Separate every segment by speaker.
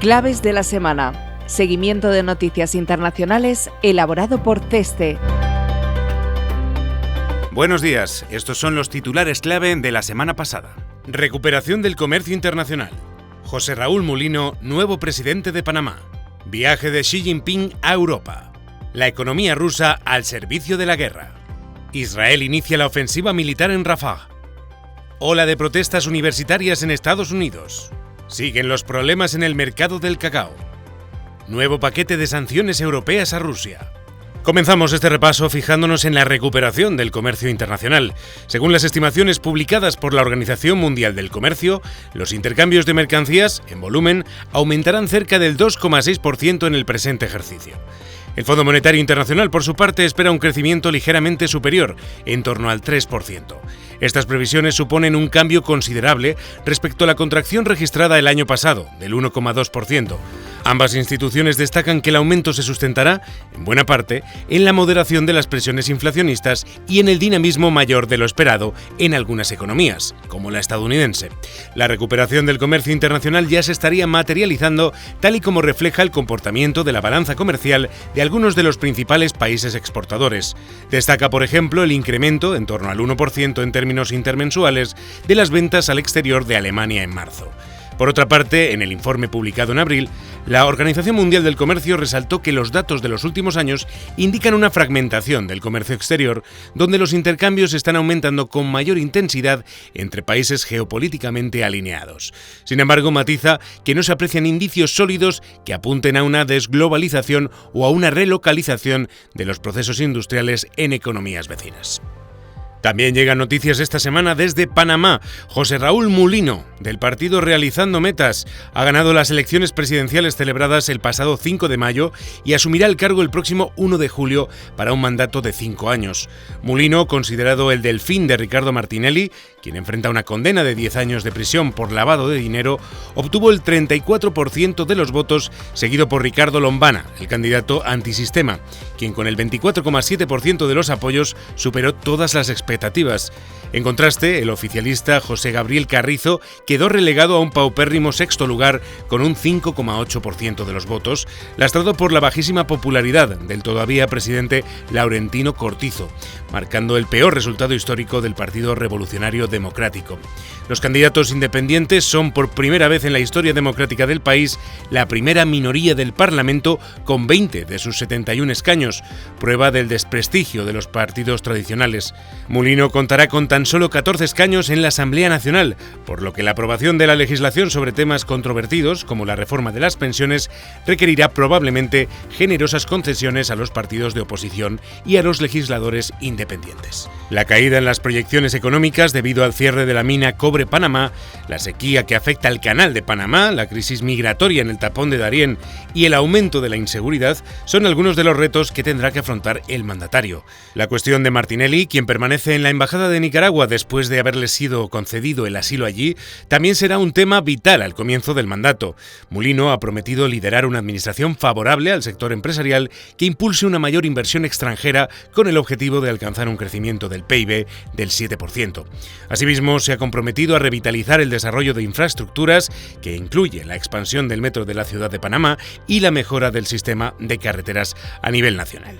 Speaker 1: Claves de la semana. Seguimiento de noticias internacionales elaborado por CESTE.
Speaker 2: Buenos días, estos son los titulares clave de la semana pasada. Recuperación del comercio internacional. José Raúl Mulino, nuevo presidente de Panamá. Viaje de Xi Jinping a Europa. La economía rusa al servicio de la guerra. Israel inicia la ofensiva militar en Rafah. Ola de protestas universitarias en Estados Unidos. Siguen los problemas en el mercado del cacao. Nuevo paquete de sanciones europeas a Rusia. Comenzamos este repaso fijándonos en la recuperación del comercio internacional. Según las estimaciones publicadas por la Organización Mundial del Comercio, los intercambios de mercancías, en volumen, aumentarán cerca del 2,6% en el presente ejercicio. El Fondo Monetario Internacional, por su parte, espera un crecimiento ligeramente superior, en torno al 3%. Estas previsiones suponen un cambio considerable respecto a la contracción registrada el año pasado, del 1,2%. Ambas instituciones destacan que el aumento se sustentará, en buena parte, en la moderación de las presiones inflacionistas y en el dinamismo mayor de lo esperado en algunas economías, como la estadounidense. La recuperación del comercio internacional ya se estaría materializando, tal y como refleja el comportamiento de la balanza comercial de algunos de los principales países exportadores. Destaca, por ejemplo, el incremento, en torno al 1% en términos intermensuales, de las ventas al exterior de Alemania en marzo. Por otra parte, en el informe publicado en abril, la Organización Mundial del Comercio resaltó que los datos de los últimos años indican una fragmentación del comercio exterior, donde los intercambios están aumentando con mayor intensidad entre países geopolíticamente alineados. Sin embargo, matiza que no se aprecian indicios sólidos que apunten a una desglobalización o a una relocalización de los procesos industriales en economías vecinas. También llegan noticias esta semana desde Panamá. José Raúl Mulino, del partido Realizando Metas, ha ganado las elecciones presidenciales celebradas el pasado 5 de mayo y asumirá el cargo el próximo 1 de julio para un mandato de 5 años. Mulino, considerado el delfín de Ricardo Martinelli, quien enfrenta una condena de 10 años de prisión por lavado de dinero, obtuvo el 34% de los votos, seguido por Ricardo Lombana, el candidato antisistema, quien con el 24,7% de los apoyos superó todas las expectativas. En contraste, el oficialista José Gabriel Carrizo quedó relegado a un paupérrimo sexto lugar con un 5,8% de los votos, lastrado por la bajísima popularidad del todavía presidente Laurentino Cortizo, marcando el peor resultado histórico del Partido Revolucionario Democrático. Los candidatos independientes son por primera vez en la historia democrática del país la primera minoría del Parlamento con 20 de sus 71 escaños, prueba del desprestigio de los partidos tradicionales. Mulino contará con tan solo 14 escaños en la Asamblea Nacional, por lo que la aprobación de la legislación sobre temas controvertidos, como la reforma de las pensiones, requerirá probablemente generosas concesiones a los partidos de oposición y a los legisladores independientes. La caída en las proyecciones económicas debido al cierre de la mina Cobre Panamá, la sequía que afecta al Canal de Panamá, la crisis migratoria en el tapón de Darién y el aumento de la inseguridad son algunos de los retos que tendrá que afrontar el mandatario. La cuestión de Martinelli, quien permanece en la Embajada de Nicaragua después de haberle sido concedido el asilo allí, también será un tema vital al comienzo del mandato. Mulino ha prometido liderar una administración favorable al sector empresarial que impulse una mayor inversión extranjera con el objetivo de alcanzar un crecimiento del PIB del 7%. Asimismo, se ha comprometido a revitalizar el desarrollo de infraestructuras, que incluye la expansión del metro de la ciudad de Panamá y la mejora del sistema de carreteras a nivel nacional.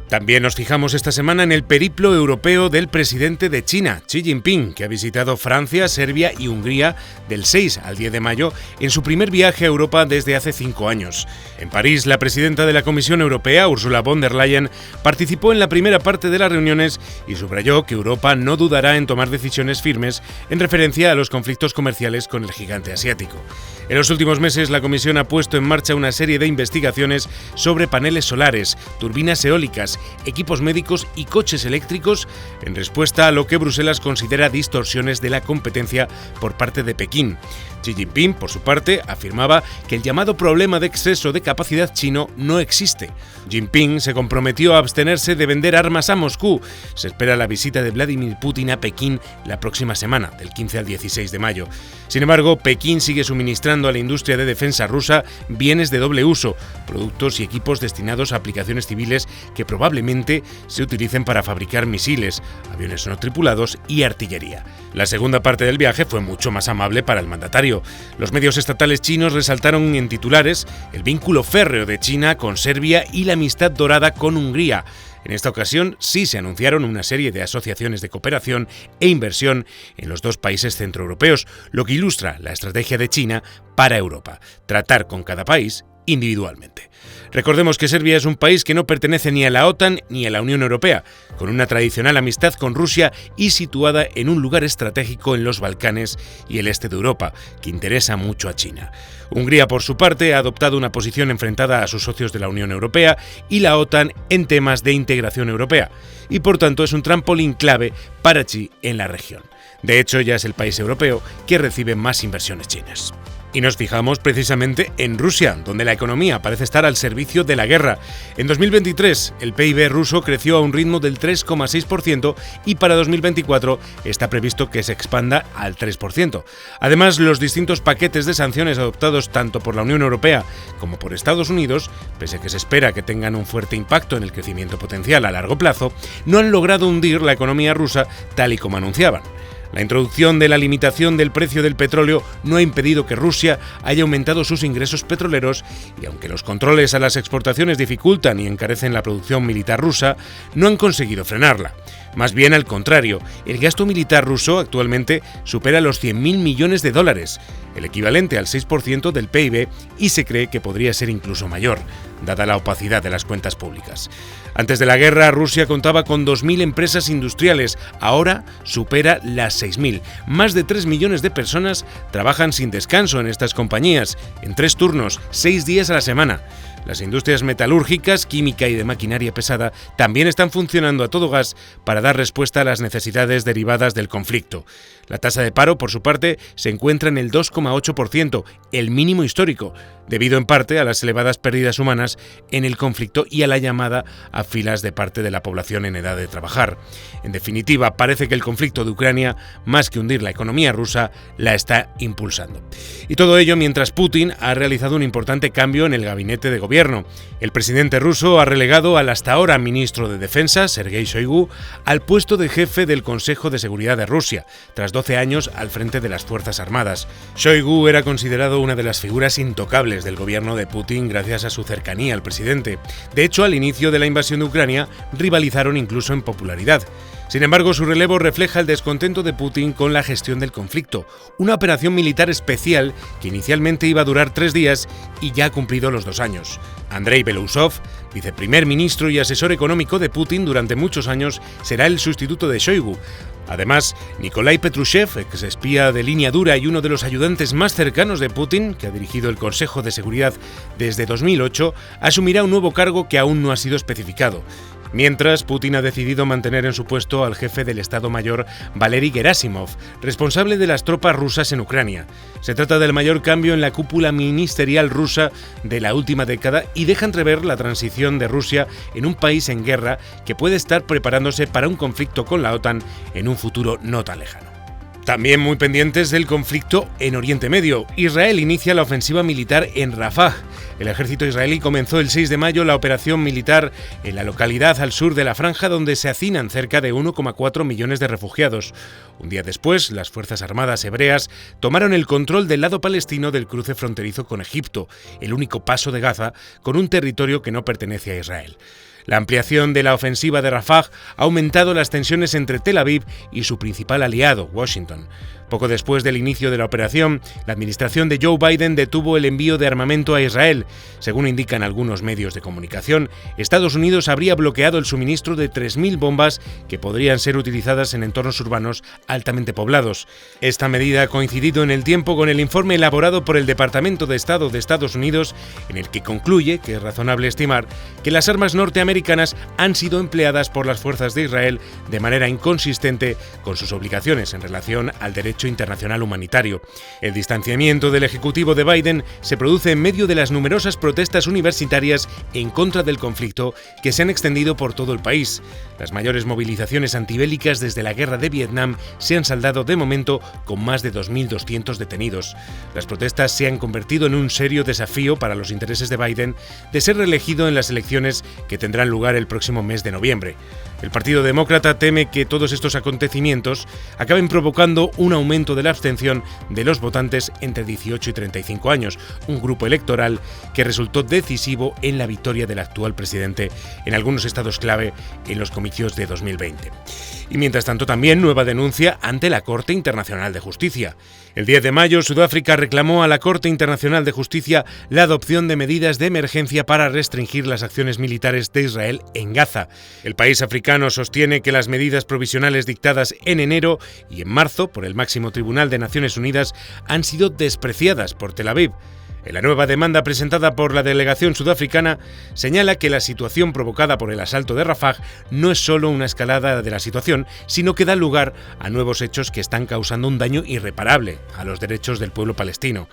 Speaker 2: También nos fijamos esta semana en el periplo europeo del presidente de China, Xi Jinping, que ha visitado Francia, Serbia y Hungría del 6 al 10 de mayo en su primer viaje a Europa desde hace 5 años. En París, la presidenta de la Comisión Europea, Ursula von der Leyen, participó en la primera parte de las reuniones y subrayó que Europa no dudará en tomar decisiones firmes en referencia a los conflictos comerciales con el gigante asiático. En los últimos meses, la Comisión ha puesto en marcha una serie de investigaciones sobre paneles solares, turbinas eólicas, equipos médicos y coches eléctricos en respuesta a lo que Bruselas considera distorsiones de la competencia por parte de Pekín. Xi Jinping, por su parte, afirmaba que el llamado problema de exceso de capacidad chino no existe. Jinping se comprometió a abstenerse de vender armas a Moscú. Se espera la visita de Vladimir Putin a Pekín la próxima semana, del 15 al 16 de mayo. Sin embargo, Pekín sigue suministrando a la industria de defensa rusa bienes de doble uso, productos y equipos destinados a aplicaciones civiles que probablemente probablemente se utilicen para fabricar misiles, aviones no tripulados y artillería. La segunda parte del viaje fue mucho más amable para el mandatario. Los medios estatales chinos resaltaron en titulares el vínculo férreo de China con Serbia y la amistad dorada con Hungría. En esta ocasión sí se anunciaron una serie de asociaciones de cooperación e inversión en los dos países centroeuropeos, lo que ilustra la estrategia de China para Europa: tratar con cada país individualmente. Recordemos que Serbia es un país que no pertenece ni a la OTAN ni a la Unión Europea, con una tradicional amistad con Rusia y situada en un lugar estratégico en los Balcanes y el este de Europa, que interesa mucho a China. Hungría, por su parte, ha adoptado una posición enfrentada a sus socios de la Unión Europea y la OTAN en temas de integración europea, y por tanto es un trampolín clave para Xi en la región. De hecho, ya es el país europeo que recibe más inversiones chinas. Y nos fijamos precisamente en Rusia, donde la economía parece estar al servicio de la guerra. En 2023, el PIB ruso creció a un ritmo del 3,6% y para 2024 está previsto que se expanda al 3%. Además, los distintos paquetes de sanciones adoptados tanto por la Unión Europea como por Estados Unidos, pese a que se espera que tengan un fuerte impacto en el crecimiento potencial a largo plazo, no han logrado hundir la economía rusa tal y como anunciaban. La introducción de la limitación del precio del petróleo no ha impedido que Rusia haya aumentado sus ingresos petroleros y aunque los controles a las exportaciones dificultan y encarecen la producción militar rusa, no han conseguido frenarla. Más bien al contrario, el gasto militar ruso actualmente supera los 100.000 millones de dólares, el equivalente al 6% del PIB, y se cree que podría ser incluso mayor, dada la opacidad de las cuentas públicas. Antes de la guerra, Rusia contaba con 2.000 empresas industriales, ahora supera las 6.000. Más de 3 millones de personas trabajan sin descanso en estas compañías, en 3 turnos, 6 días a la semana. Las industrias metalúrgicas, química y de maquinaria pesada también están funcionando a todo gas para dar respuesta a las necesidades derivadas del conflicto. La tasa de paro, por su parte, se encuentra en el 2,8%, el mínimo histórico, debido en parte a las elevadas pérdidas humanas en el conflicto y a la llamada a filas de parte de la población en edad de trabajar. En definitiva, parece que el conflicto de Ucrania, más que hundir la economía rusa, la está impulsando. Y todo ello mientras Putin ha realizado un importante cambio en el gabinete de gobierno. El presidente ruso ha relegado al hasta ahora ministro de Defensa, Sergei Shoigu, al puesto de jefe del Consejo de Seguridad de Rusia, tras 12 años al frente de las Fuerzas Armadas. Shoigu era considerado una de las figuras intocables del gobierno de Putin gracias a su cercanía al presidente. De hecho, al inicio de la invasión de Ucrania, rivalizaron incluso en popularidad. Sin embargo, su relevo refleja el descontento de Putin con la gestión del conflicto, una operación militar especial que inicialmente iba a durar 3 días y ya ha cumplido los 2 años. Andrei Belousov, viceprimer ministro y asesor económico de Putin durante muchos años, será el sustituto de Shoigu. Además, Nikolai Patrushev, ex espía de línea dura y uno de los ayudantes más cercanos de Putin, que ha dirigido el Consejo de Seguridad desde 2008, asumirá un nuevo cargo que aún no ha sido especificado. Mientras, Putin ha decidido mantener en su puesto al jefe del Estado Mayor, Valery Gerasimov, responsable de las tropas rusas en Ucrania. Se trata del mayor cambio en la cúpula ministerial rusa de la última década y deja entrever la transición de Rusia en un país en guerra que puede estar preparándose para un conflicto con la OTAN en un futuro no tan lejano. También muy pendientes del conflicto en Oriente Medio. Israel inicia la ofensiva militar en Rafah. El ejército israelí comenzó el 6 de mayo la operación militar en la localidad al sur de la franja donde se hacinan cerca de 1,4 millones de refugiados. Un día después, las Fuerzas Armadas hebreas tomaron el control del lado palestino del cruce fronterizo con Egipto, el único paso de Gaza con un territorio que no pertenece a Israel. La ampliación de la ofensiva de Rafah ha aumentado las tensiones entre Tel Aviv y su principal aliado, Washington. Poco después del inicio de la operación, la administración de Joe Biden detuvo el envío de armamento a Israel. Según indican algunos medios de comunicación, Estados Unidos habría bloqueado el suministro de 3.000 bombas que podrían ser utilizadas en entornos urbanos altamente poblados. Esta medida ha coincidido en el tiempo con el informe elaborado por el Departamento de Estado de Estados Unidos, en el que concluye que es razonable estimar que las armas norteamericanas han sido empleadas por las fuerzas de Israel de manera inconsistente con sus obligaciones en relación al derecho derecho internacional humanitario. El distanciamiento del ejecutivo de Biden se produce en medio de las numerosas protestas universitarias en contra del conflicto que se han extendido por todo el país. Las mayores movilizaciones antibélicas desde la guerra de Vietnam se han saldado de momento con más de 2.200 detenidos. Las protestas se han convertido en un serio desafío para los intereses de Biden de ser reelegido en las elecciones que tendrán lugar el próximo mes de noviembre. El Partido Demócrata teme que todos estos acontecimientos acaben provocando un aumento de la abstención de los votantes entre 18 y 35 años, un grupo electoral que resultó decisivo en la victoria del actual presidente en algunos estados clave en los comicios de 2020. Y mientras tanto también nueva denuncia ante la Corte Internacional de Justicia. El 10 de mayo, Sudáfrica reclamó a la Corte Internacional de Justicia la adopción de medidas de emergencia para restringir las acciones militares de Israel en Gaza. El país africano sostiene que las medidas provisionales dictadas en enero y en marzo por el máximo tribunal de Naciones Unidas han sido despreciadas por Tel Aviv. En la nueva demanda presentada por la delegación sudafricana señala que la situación provocada por el asalto de Rafah no es solo una escalada de la situación, sino que da lugar a nuevos hechos que están causando un daño irreparable a los derechos del pueblo palestino.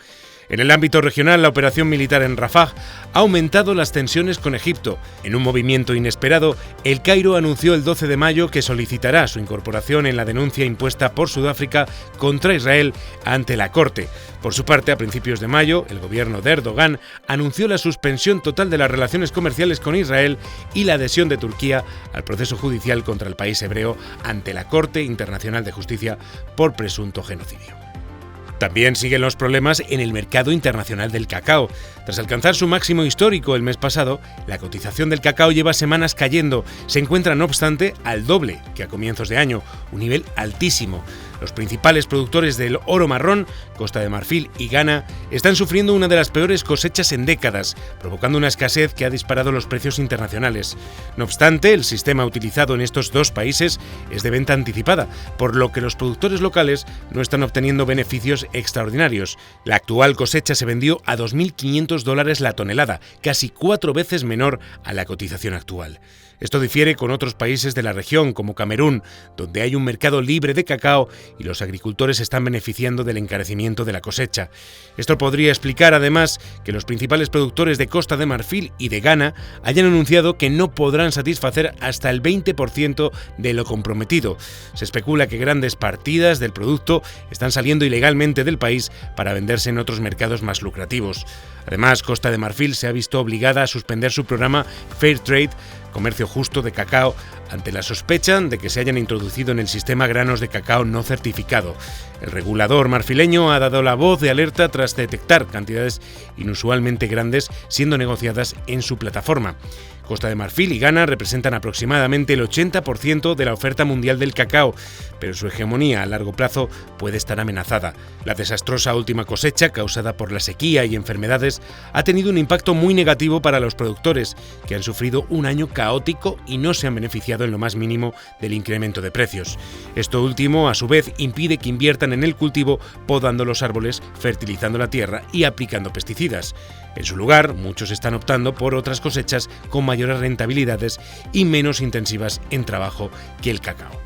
Speaker 2: En el ámbito regional, la operación militar en Rafah ha aumentado las tensiones con Egipto. En un movimiento inesperado, El Cairo anunció el 12 de mayo que solicitará su incorporación en la denuncia impuesta por Sudáfrica contra Israel ante la Corte. Por su parte, a principios de mayo, el gobierno de Erdogan anunció la suspensión total de las relaciones comerciales con Israel y la adhesión de Turquía al proceso judicial contra el país hebreo ante la Corte Internacional de Justicia por presunto genocidio. También siguen los problemas en el mercado internacional del cacao. Tras alcanzar su máximo histórico el mes pasado, la cotización del cacao lleva semanas cayendo. Se encuentra, no obstante, al doble que a comienzos de año, un nivel altísimo. Los principales productores del oro marrón, Costa de Marfil y Ghana, están sufriendo una de las peores cosechas en décadas, provocando una escasez que ha disparado los precios internacionales. No obstante, el sistema utilizado en estos dos países es de venta anticipada, por lo que los productores locales no están obteniendo beneficios extraordinarios. La actual cosecha se vendió a $2.500 la tonelada, casi 4 veces menor a la cotización actual. Esto difiere con otros países de la región, como Camerún, donde hay un mercado libre de cacao y los agricultores están beneficiando del encarecimiento de la cosecha. Esto podría explicar, además, que los principales productores de Costa de Marfil y de Ghana hayan anunciado que no podrán satisfacer hasta el 20% de lo comprometido. Se especula que grandes partidas del producto están saliendo ilegalmente del país para venderse en otros mercados más lucrativos. Además, Costa de Marfil se ha visto obligada a suspender su programa Fair Trade, comercio justo de cacao, ante la sospecha de que se hayan introducido en el sistema granos de cacao no certificado. El regulador marfileño ha dado la voz de alerta tras detectar cantidades inusualmente grandes siendo negociadas en su plataforma. Costa de Marfil y Ghana representan aproximadamente el 80% de la oferta mundial del cacao, pero su hegemonía a largo plazo puede estar amenazada. La desastrosa última cosecha, causada por la sequía y enfermedades, ha tenido un impacto muy negativo para los productores, que han sufrido un año caótico y no se han beneficiado en lo más mínimo del incremento de precios. Esto último, a su vez, impide que inviertan en el cultivo, podando los árboles, fertilizando la tierra y aplicando pesticidas. En su lugar, muchos están optando por otras cosechas con mayores rentabilidades y menos intensivas en trabajo que el cacao.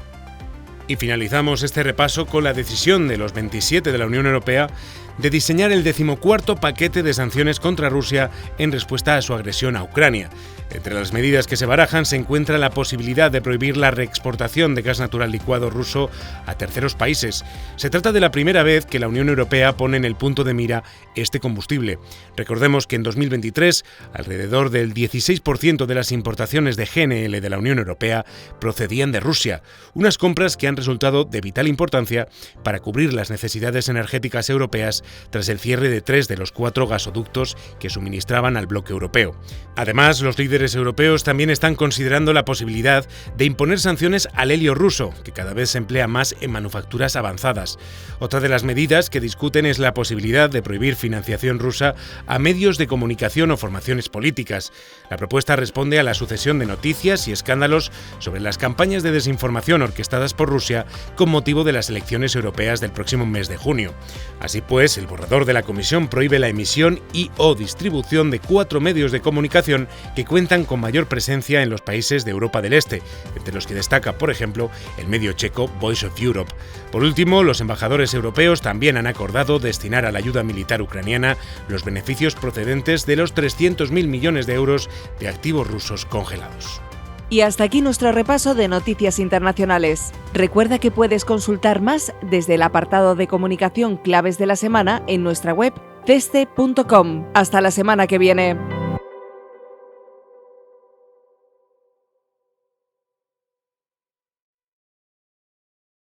Speaker 2: Y finalizamos este repaso con la decisión de los 27 de la Unión Europea de diseñar el 14º paquete de sanciones contra Rusia en respuesta a su agresión a Ucrania. Entre las medidas que se barajan se encuentra la posibilidad de prohibir la reexportación de gas natural licuado ruso a terceros países. Se trata de la primera vez que la Unión Europea pone en el punto de mira este combustible. Recordemos que en 2023, alrededor del 16% de las importaciones de GNL de la Unión Europea procedían de Rusia, unas compras que han resultado de vital importancia para cubrir las necesidades energéticas europeas tras el cierre de 3 de los 4 gasoductos que suministraban al bloque europeo. Además, los líderes europeos también están considerando la posibilidad de imponer sanciones al helio ruso, que cada vez se emplea más en manufacturas avanzadas. Otra de las medidas que discuten es la posibilidad de prohibir financiación rusa a medios de comunicación o formaciones políticas. La propuesta responde a la sucesión de noticias y escándalos sobre las campañas de desinformación orquestadas por Rusia con motivo de las elecciones europeas del próximo mes de junio. Así pues, pues el borrador de la Comisión prohíbe la emisión y o distribución de 4 medios de comunicación que cuentan con mayor presencia en los países de Europa del Este, entre los que destaca, por ejemplo, el medio checo Voice of Europe. Por último, los embajadores europeos también han acordado destinar a la ayuda militar ucraniana los beneficios procedentes de los 300.000 millones de euros de activos rusos congelados.
Speaker 1: Y hasta aquí nuestro repaso de noticias internacionales. Recuerda que puedes consultar más desde el apartado de comunicación Claves de la Semana en nuestra web ceste.com. Hasta la semana que viene.